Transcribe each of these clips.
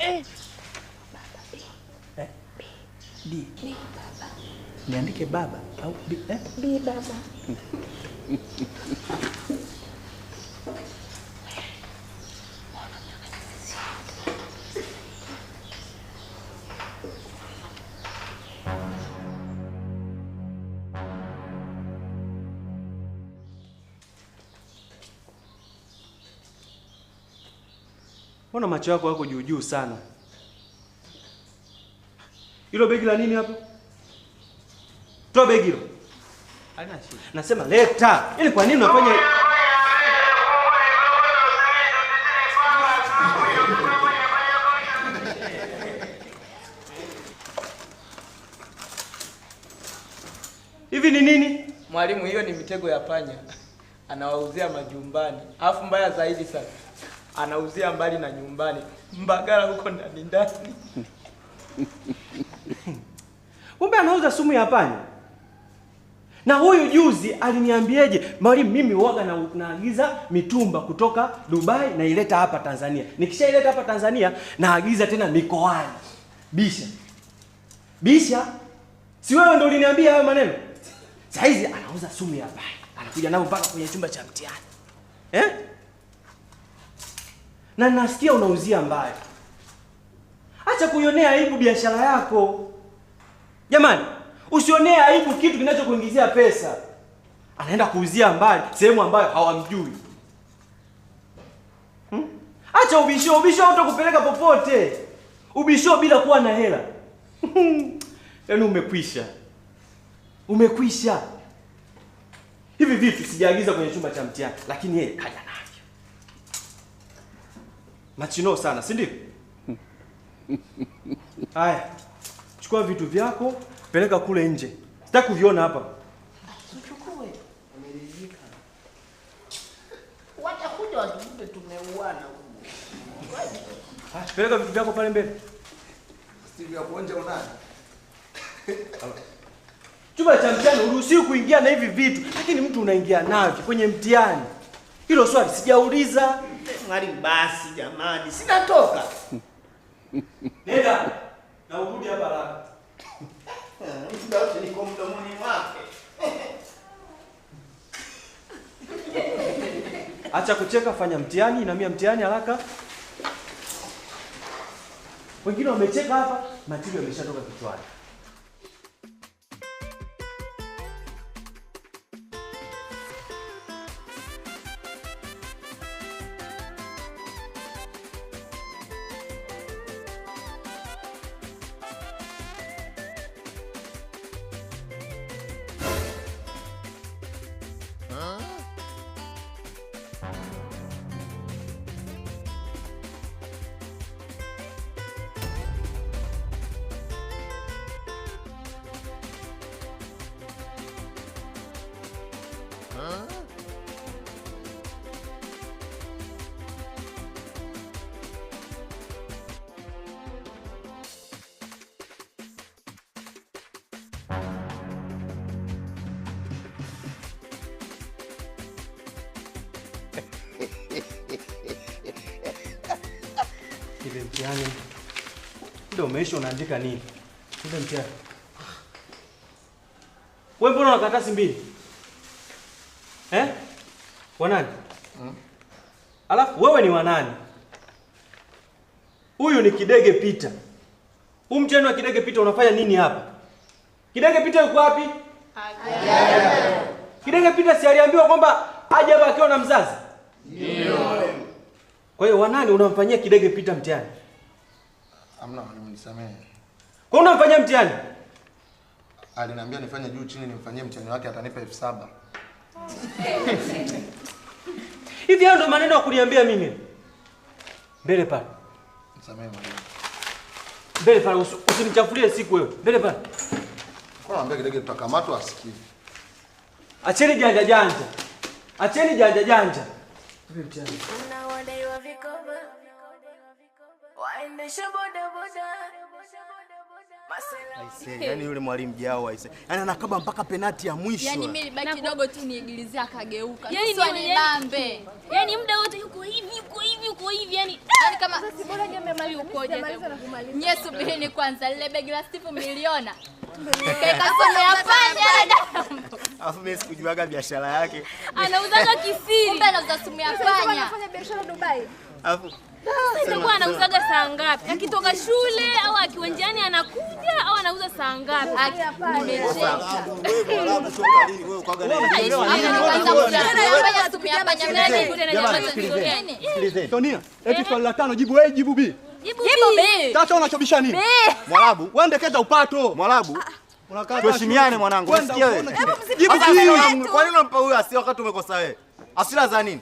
D. Baba. Niandike baba au B? B baba. Mbona macho yako yako juu juu sana? Hilo begi la nini hapo? Toa begi hilo. Haina shida. Nasema leta. Ili kwa nini unafanya hivi ni nini? Mwalimu, hiyo ni mitego ya panya. Anawauzia majumbani. Alafu mbaya zaidi sana, anauzia mbali na nyumbani. Mbagala huko ndani ndani. Kumbe anauza sumu ya panya. Na huyu juzi aliniambieje, mwalimu, mimi huaga naagiza mitumba kutoka Dubai na ileta hapa Tanzania. Nikishaileta hapa Tanzania naagiza tena mikoani. Bisha. Si wewe ndio uliniambia hayo maneno? Saizi anauza sumu ya panya. Anakuja nao mpaka kwenye chumba cha mtihani. Na nasikia unauzia mbaya. Acha kuionea aibu biashara yako. Jamani, usionee aibu kitu kinachokuingizia pesa. Anaenda kuuzia mbali sehemu ambayo hawamjui. Acha ubisho utakupeleka popote. Ubisho bila kuwa na hela. Yaani umekwisha. Hivi vitu sijaagiza kwenye chumba cha mtihani, lakini yeye kaja navyo. Machino sana, si ndio? Haya. Chukua vitu vyako, peleka kule nje. Sitaki kuviona hapa. Uchukue. Ameridhika. Wacha kuja watupe tumeuana huko. Peleka vitu vyako pale mbele. Steve ya kuonja unani? Chumba cha mtihani uruhusiwi kuingia na hivi vitu, lakini mtu unaingia navyo kwenye mtihani. Hilo swali sijauliza. Mwalimu, basi jamani, sinatoka. Nenda. Na urudi hapa haraka. Muda wote niko mdomoni mwake. Acha kucheka, fanya mtihani, inamia mtihani haraka. Wengine wamecheka hapa, matibu yameshatoka kichwani. Ile mtihani ndio umeisha, unaandika nini? Ile mtihani. Wewe mbona una karatasi mbili? Wa nani? Alafu wewe ni wa nani? Huyu ni Kidege Peter. Huu mtihani wa Kidege Peter unafanya nini hapa? Kidege Peter yuko wapi? Hajaja. Kidege Peter si aliambiwa kwamba aje hapa akiwa na mzazi? Ndio. Kwa hiyo wa nani unamfanyia Kidege Peter mtihani? Hamna, mwalimu, nisamehe. Kwa unamfanyia mtihani? Aliniambia nifanye juu chini nimfanyie mtihani wake atanipa 7,000. Hivi hayo ndo maneno ya kuniambia mimi? Mbele pale. Nisamehe mwalimu. Mbele pale, usinichafulie siku wewe. Mbele pale. Kwa naambia Kidege tutakamatwa asikii. Acheni janja janja. Acheni janja janja. Unawadaiwa vikoba, waendesha boda boda. Aise, yani yule mwalimu Jao aise. Yaani anakaba mpaka penati ya mwisho. Yaani mimi baki kidogo tu niigilizia akageuka. Yaani ni bambe. Yaani muda wote yuko hivi yani kama sasa bora jamani ukoje? Nyie subirini kwanza lile begi la Steve miliona. Kaika somo ya panya. Alafu mimi sikujuaga biashara yake. Anauzaga kisiri. Kumbe anauza sumu ya panya. Anafanya biashara Dubai. Alafu sasa kwa anauzaga saa ngapi? Akitoka shule au akiwa njiani anakuja au anauza saa ngapi? Nimecheka. wewe Mwarabu toka lini wewe ukaga Sikilizeni. Tonia, eti swali la 5 jibu A jibu B. Jibu B. Sasa unachobisha nini? Mwarabu, Wewe keta upato. Mwarabu. Tuheshimiane mwanangu, unasikia wewe? Jibu B. Kwa nini unampa huyo asili wakati umekosa wewe? Asila za nini?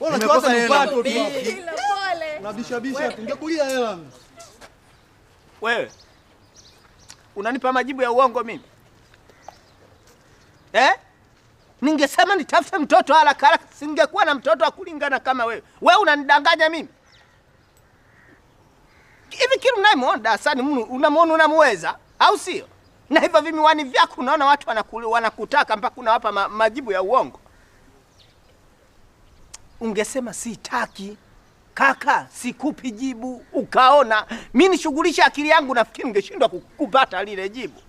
Wewe unakosa upato tu hapo. Pole. Unabishabisha, tungekulia hela. Wewe unanipa majibu ya uongo mimi? Ningesema nitafute mtoto haraka haraka, singekuwa na mtoto wa kulingana kama wewe. Wewe unanidanganya mimi. Hivi kile unayemwona darasani unamwona unamuweza au sio? Na hivyo vimiwani vyako unaona watu wanakutaka mpaka unawapa majibu ya uongo. Ungesema sitaki. Kaka, sikupi jibu. Ukaona mimi nishughulisha akili yangu, nafikiri ungeshindwa kupata lile jibu.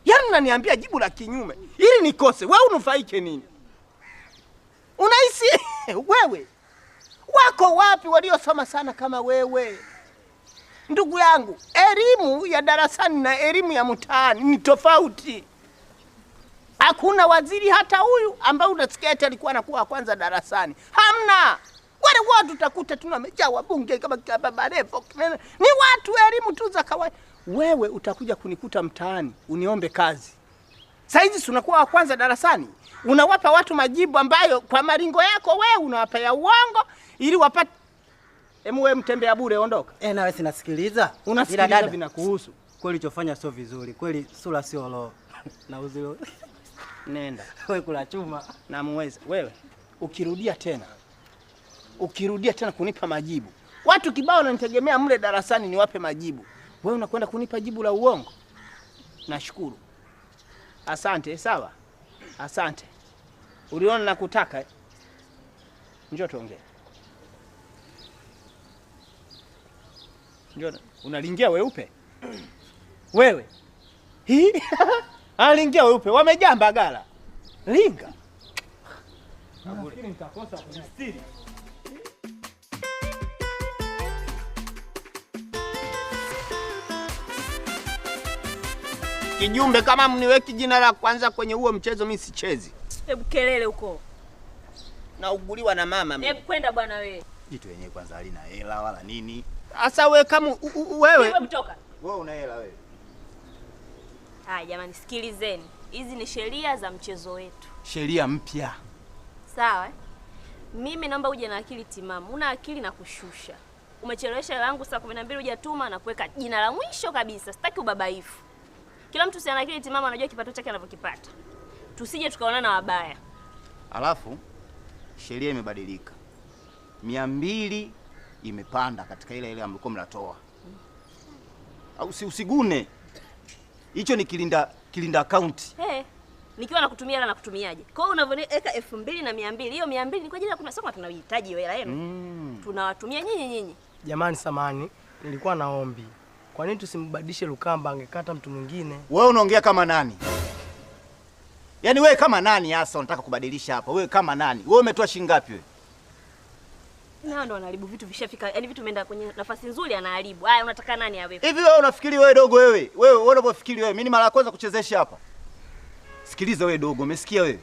Yaani unaniambia jibu la kinyume ili nikose. Wewe unufaike nini? Unahisi wewe wako wapi waliosoma sana kama wewe? Ndugu yangu, elimu ya darasani na elimu ya mtaani ni tofauti. Hakuna waziri hata huyu ambao unasikia eti alikuwa anakuwa kwanza darasani. Hamna. Wale watu utakuta tunamejaa wabunge kama Baba Levo. Ni watu elimu tu za kawaida. Wewe utakuja kunikuta mtaani uniombe kazi. Saizi tunakuwa wa kwanza darasani. Unawapa watu majibu ambayo kwa maringo yako wewe unawapa ya uongo ili wapate. Wewe mtembea bure, ondoka. Na wewe sinasikiliza. Unasikiliza vinakuhusu. Kweli ulichofanya sio vizuri. Kweli sura sio roho. Na uzilo. Nenda. Wewe kula chuma. Na muweza. Wewe ukirudia tena kunipa majibu. Watu kibao wananitegemea mle darasani niwape majibu. Wewe unakwenda kunipa jibu la uongo. Nashukuru. Asante, sawa? Asante. Uliona nakutaka? Njoo tuongee. Njoo. Unalingia weupe? Wewe. Hii? Analingia weupe. Wamejaa Mbagala. Linga. Nafikiri nitakosa kujistiri. Kijumbe, kama mniweki jina la kwanza kwenye huo mchezo mimi sichezi. Hebu kelele huko. Nauguliwa na mama mimi. Hebu kwenda bwana wewe. Jitu yenyewe kwanza halina hela wala nini. Sasa wewe kama wewe Mtoka. Wewe una hela wewe. Haya jamani, sikilizeni. Hizi ni sheria za mchezo wetu. Sheria mpya. Sawa? Mimi naomba uje na akili timamu. Una akili na kushusha. Umechelewesha hela yangu saa 12 hujatuma na kuweka jina la mwisho kabisa. Sitaki ubabaifu. Kila mtu si ana akili timamu, anajua kipato chake anavyokipata. Tusije tukaonana wabaya. Alafu sheria imebadilika. 200 imepanda katika ile ambayo mnatoa. Au usigune. Hicho ni kilinda account. Nikiwa nakutumia hela nakutumiaje? Kwa hiyo unavyoweka 2200, hiyo 200 ni kwa ajili ya kunasoma tunahitaji hela yenu. Tunawatumia nyinyi. Jamani samani, nilikuwa na ombi. Kwa nini tusimbadilishe Lukamba, angekata mtu mwingine? Wewe unaongea kama nani? Yaani wewe kama nani hasa unataka kubadilisha hapa? Wewe kama nani? Wewe umetoa shilingi ngapi wewe? Nao ndo anaharibu vitu vishafika. Yaani vitu vimeenda kwenye nafasi nzuri anaharibu. Haya unataka nani awe? Hivi wewe unafikiri wewe dogo wewe? Wewe unapofikiri wewe, mimi ni mara ya kwanza kuchezesha hapa. Sikiliza wewe dogo, umesikia wewe?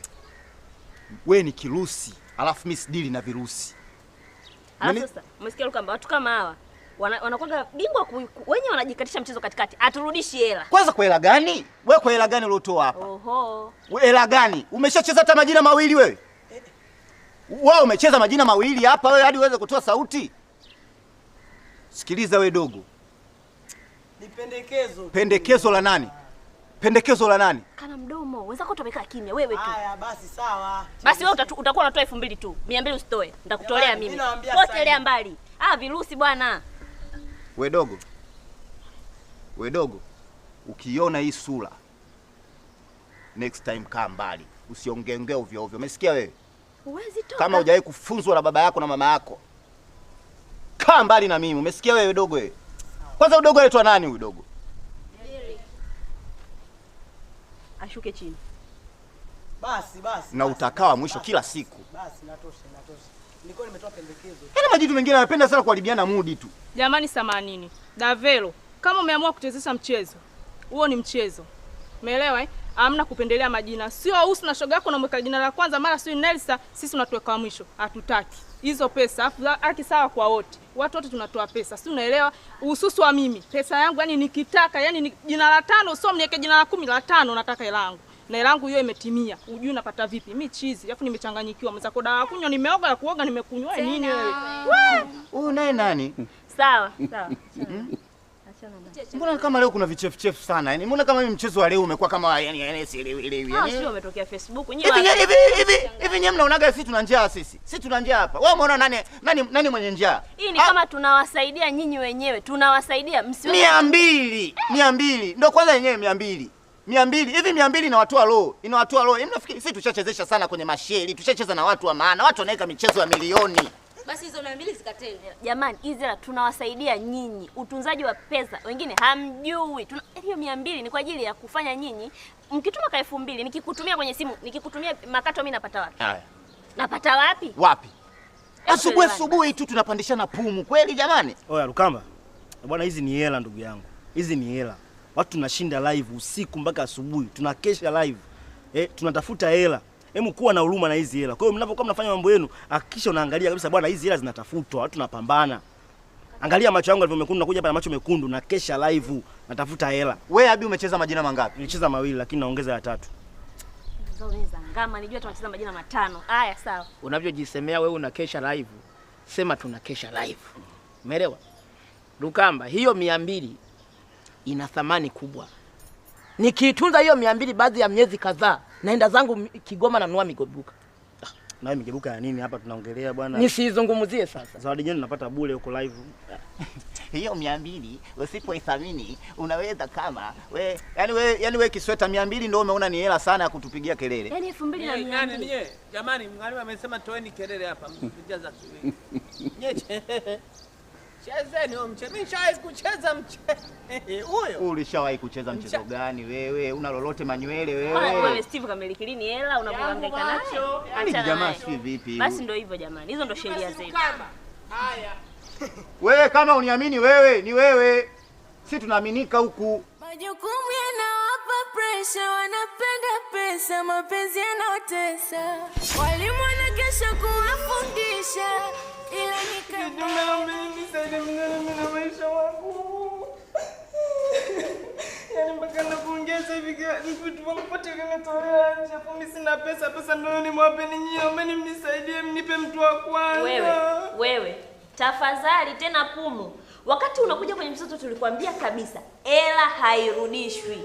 Wewe ni kirusi, alafu mimi sidili na virusi. Sasa, umesikia Lukamba, watu kama hawa wanakuwa bingwa wenyewe wanajikatisha mchezo katikati. Aturudishi hela. Kwanza kwa hela gani? Wewe kwa hela gani uliotoa hapa? Oho. Wewe hela gani? Umeshacheza hata majina mawili wewe? Wewe umecheza majina mawili hapa wewe hadi uweze kutoa sauti? Sikiliza wewe dogo. Ni pendekezo. Pendekezo la nani? Pendekezo la nani? Kana mdomo. Weza kutoa umekaa kimya wewe tu. Haya basi sawa. Basi wewe utakuwa unatoa 2000 tu. 200 usitoe. Nitakutolea mimi. Potelea mbali. Virusi bwana. We dogo. We dogo, ukiona hii sura next time kaa mbali, usiongee ovyo ovyo. Umesikia wewe? Huwezi toka. Kama hujawahi kufunzwa na baba yako na mama yako, kaa mbali na mimi. Umesikia wewe dogo wewe? Kwanza udogo anaitwa nani huyu dogo? Ashuke chini. Basi. Na utakawa mwisho kila siku. Basi natosha. Nilikuwa nimetoa pendekezo. Yaani majitu mengine anapenda sana kuharibiana mudi tu. Jamani samanini. Davelo, kama umeamua kuchezesha mchezo, huo ni mchezo. Umeelewa eh? Hamna kupendelea majina. Sio usi na shoga yako na mweka jina la kwanza mara sio Nelsa, sisi tunatuweka mwisho. Hatutaki. Hizo pesa haki sawa kwa wote. Watu wote tunatoa pesa. Si unaelewa? Uhususu wa mimi. Pesa yangu yani nikitaka, yani ni jina la 5 sio mniweke jina la 10 la 5 nataka hela yangu. Na hela yangu hiyo imetimia. Unajui napata vipi? Mimi chizi, alafu nimechanganyikiwa. Mzako dawa kunywa nimeoga na kuoga nimekunywa nini wewe? Huyu naye nani? Sawa. Mbona kama leo kuna vichefu sana? Yaani mbona kama mimi mchezo wa leo umekuwa kama yani sielewi. Sio umetokea Facebook. Hivi nyinyi mnaonaga sisi tuna njaa sisi? Sisi tuna njaa hapa. Wewe umeona nani mwenye njaa? Hii ni kama tunawasaidia nyinyi wenyewe. Tunawasaidia msiwe 200. Ndio kwanza yenyewe 200. 200. Hivi 200 inawatoa roho. Mimi nafikiri sisi tushachezesha sana kwenye masheli. Tushacheza na watu wa maana. Watu wanaweka michezo ya milioni. Basi hizo 200 zikatele. Jamani, hizi hela tunawasaidia nyinyi. Utunzaji wa pesa wengine hamjui. Hiyo 200 ni kwa ajili ya kufanya nyinyi. Mkituma ka 2000 nikikutumia kwenye simu, nikikutumia makato mimi napata wapi? Haya. Napata wapi? Wapi? Asubuhi tu tunapandishana pumu. Kweli jamani? Oya Lukamba. Bwana hizi ni hela ndugu yangu. Hizi ni hela. Watu tunashinda live usiku mpaka asubuhi. Tunakesha live. Tunatafuta hela. Hemu kuwa na huruma na hizi hela. Kwa hiyo mnapokuwa mnafanya mambo yenu, hakikisha unaangalia kabisa bwana hizi hela zinatafutwa, watu tunapambana. Angalia macho yangu yalivyo mekundu, nakuja hapa na macho mekundu na kesha live natafuta hela. Wewe Abi umecheza majina mangapi? Nilicheza 2 lakini naongeza ya 3. Unaweza ngama nijua tunacheza majina 5. Haya sawa. Unavyojisemea wewe una kesha live. Sema tuna kesha live. Umeelewa? Lukamba, hiyo 200 ina thamani kubwa. Nikiitunza hiyo 200 baadhi ya miezi kadhaa, naenda zangu Kigoma na nunua migebuka. Na migebuka ya nini hapa tunaongelea bwana? Nisizungumzie sasa. Zawadi yenu napata bure huko live. Hiyo 200 usipoithamini unaweza kama yani we kisweta 200 ndio umeona ni hela sana ya kutupigia kelele. Yaani 2200. Nani jamani, mwalimu amesema toeni kelele hapa mpijaza kiwe. Nyeche. Chezeni mchezo. Mimi nishawahi kucheza mchezo. Huyo. Ulishawahi kucheza mchezo gani wewe? Una lolote manywele wewe? Wewe Steve kamelikilini hela unapohangaika nacho. Acha jamaa si vipi? Basi ndio hivyo jamani. Hizo ndio sheria zetu. Haya. Wewe kama uniamini wewe ni wewe. Sisi tunaaminika huku. Majukumu yanawapa pressure, wanapenda pesa, mapenzi yanotesa. Walimu wanakesha kuwafundisha ila na maisha wangu. Yaani mpaka nakuongeza hivi vitu vangu pote vimetolea nje. Mimi sina pesa ndio nimwape ninyi. Ombeni mnisaidie mnipe mtu wa kwanza. Wewe tafadhali tena Pumu. Wakati unakuja kwenye mtoto tulikwambia kabisa hela hairudishwi.